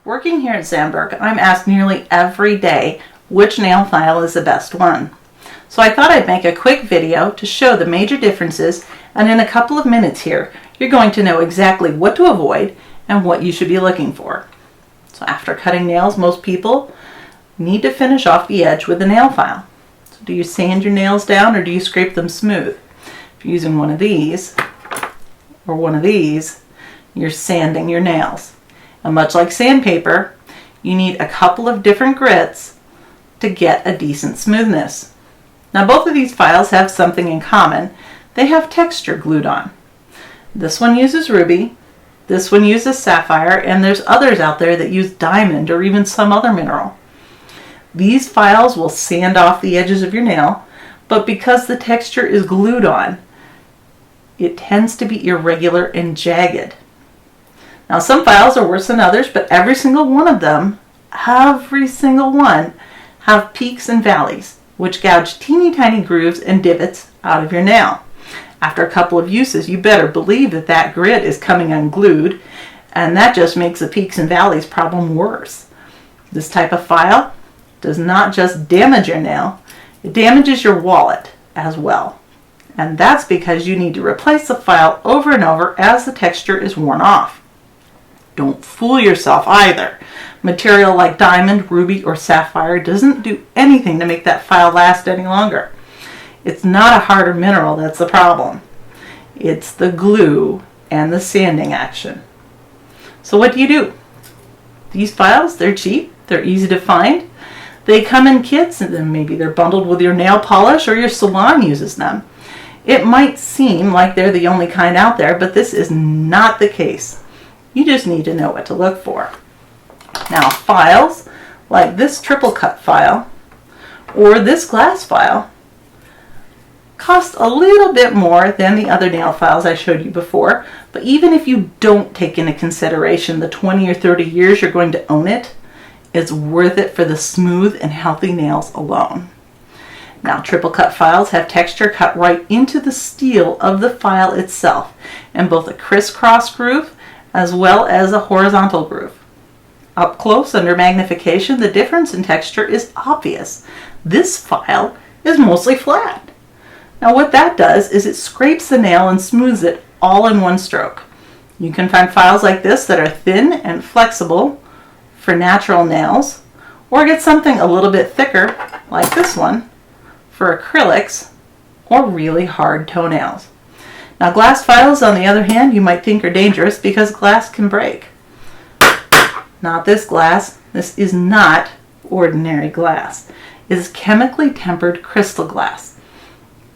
Working here at Zamberg, I'm asked nearly every day which nail file is the best one. So I thought I'd make a quick video to show the major differences, and in a couple of minutes here, you're going to know exactly what to avoid and what you should be looking for. So after cutting nails, most people need to finish off the edge with a nail file. So do you sand your nails down or do you scrape them smooth? If you're using one of these or one of these, you're sanding your nails. And much like sandpaper, you need a couple of different grits to get a decent smoothness. Now both of these files have something in common. They have texture glued on. This one uses ruby, this one uses sapphire, and there's others out there that use diamond or even some other mineral. These files will sand off the edges of your nail, but because the texture is glued on, it tends to be irregular and jagged. Now some files are worse than others, but every single one of them, have peaks and valleys, which gouge teeny tiny grooves and divots out of your nail. After a couple of uses, you better believe that that grit is coming unglued, and that just makes the peaks and valleys problem worse. This type of file does not just damage your nail, it damages your wallet as well. And that's because you need to replace the file over and over as the texture is worn off. Don't fool yourself either. Material like diamond, ruby, or sapphire doesn't do anything to make that file last any longer. It's not a harder mineral that's the problem. It's the glue and the sanding action. So what do? These files, they're cheap, they're easy to find. They come in kits, and then maybe they're bundled with your nail polish or your salon uses them. It might seem like they're the only kind out there, but this is not the case. You just need to know what to look for. Now files like this triple cut file or this glass file cost a little bit more than the other nail files I showed you before, but even if you don't take into consideration the 20 or 30 years you're going to own it, it's worth it for the smooth and healthy nails alone. Now triple cut files have texture cut right into the steel of the file itself, and both a crisscross groove as well as a horizontal groove. Up close under magnification, the difference in texture is obvious. This file is mostly flat. Now what that does is it scrapes the nail and smooths it all in one stroke. You can find files like this that are thin and flexible for natural nails, or get something a little bit thicker like this one for acrylics or really hard toenails. Now glass files, on the other hand, you might think are dangerous because glass can break. Not this glass. This is not ordinary glass. It is chemically tempered crystal glass.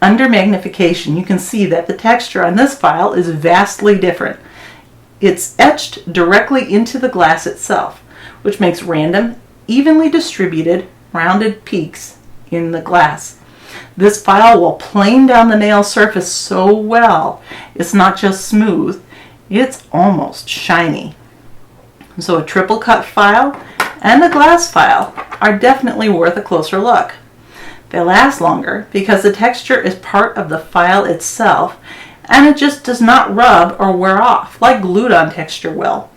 Under magnification, you can see that the texture on this file is vastly different. It's etched directly into the glass itself, which makes random, evenly distributed, rounded peaks in the glass. This file will plane down the nail surface so well, it's not just smooth, it's almost shiny. So a triple cut file and a glass file are definitely worth a closer look. They last longer because the texture is part of the file itself, and it just does not rub or wear off like glued on texture will.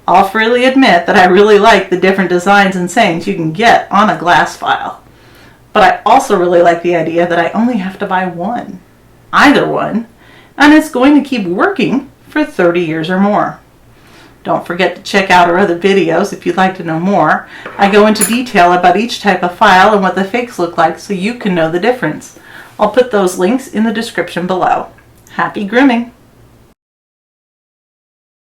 I'll freely admit that I really like the different designs and sayings you can get on a glass file. But I also really like the idea that I only have to buy one, either one, and it's going to keep working for 30 years or more. Don't forget to check out our other videos if you'd like to know more. I go into detail about each type of file and what the fakes look like so you can know the difference. I'll put those links in the description below. Happy grooming!